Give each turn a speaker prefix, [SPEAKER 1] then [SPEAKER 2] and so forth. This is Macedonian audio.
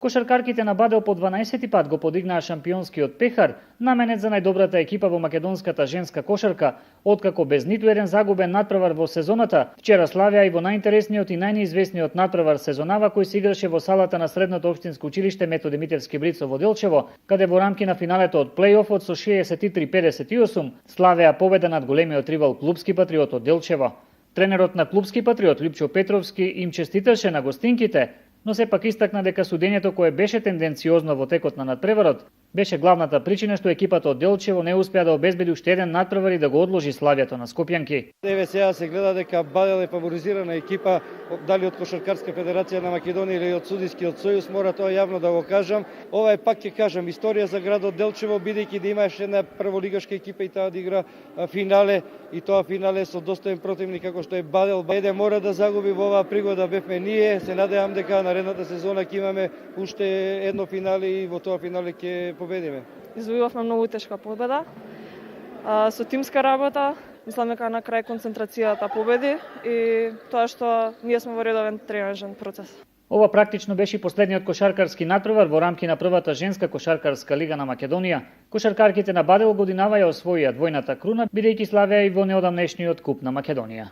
[SPEAKER 1] Кошаркарките на Бадел по 12 пат го подигнаа шампионскиот пехар, наменет за најдобрата екипа во македонската женска кошарка, откако без ниту еден загубен надпревар во сезоната, вчера славеа и во најинтересниот и најнеизвестниот надпревар сезонава кој се играше во салата на Средното општинско училиште Методи Митевски Брицо во Делчево, каде во рамки на финалето од плејофот со 63-58 славеа победа над големиот ривал Клубски патриот од Делчево. Тренерот на Клубски патриот Лјупчо Петровски им честиташе на гостинките, но сепак истакна дека судењето кое беше тенденциозно во текот на надпреварот беше главната причина што екипата од Делчево не успеа да обезбеди уште еден надпревар и да го одложи славието на Скопјанки.
[SPEAKER 2] Еве сега се гледа дека Бадел е фаворизирана екипа, дали од Кошаркарска федерација на Македонија или од Судискиот сојуз, мора тоа јавно да го кажам. Ова е пак ќе кажам историја за градот Делчево, бидејќи да имаш една прволигашка екипа и таа да игра финале, и тоа финале со достоен противник како што е Бадел. Еде мора да загуби во оваа пригода бевме ние. Се надевам дека наредната сезона ќе имаме уште едно финале и во тоа финале ќе победиме.
[SPEAKER 3] Извојувавме многу тешка победа. Со тимска работа, мислам дека на крај концентрацијата победи и тоа што ние сме во редовен тренажен процес.
[SPEAKER 1] Ова практично беше последниот кошаркарски надпревар во рамки на првата женска кошаркарска лига на Македонија. Кошаркарките на Бадел годинава ја освоија двојната круна, бидејќи славеа и во неодамнешниот куп на Македонија.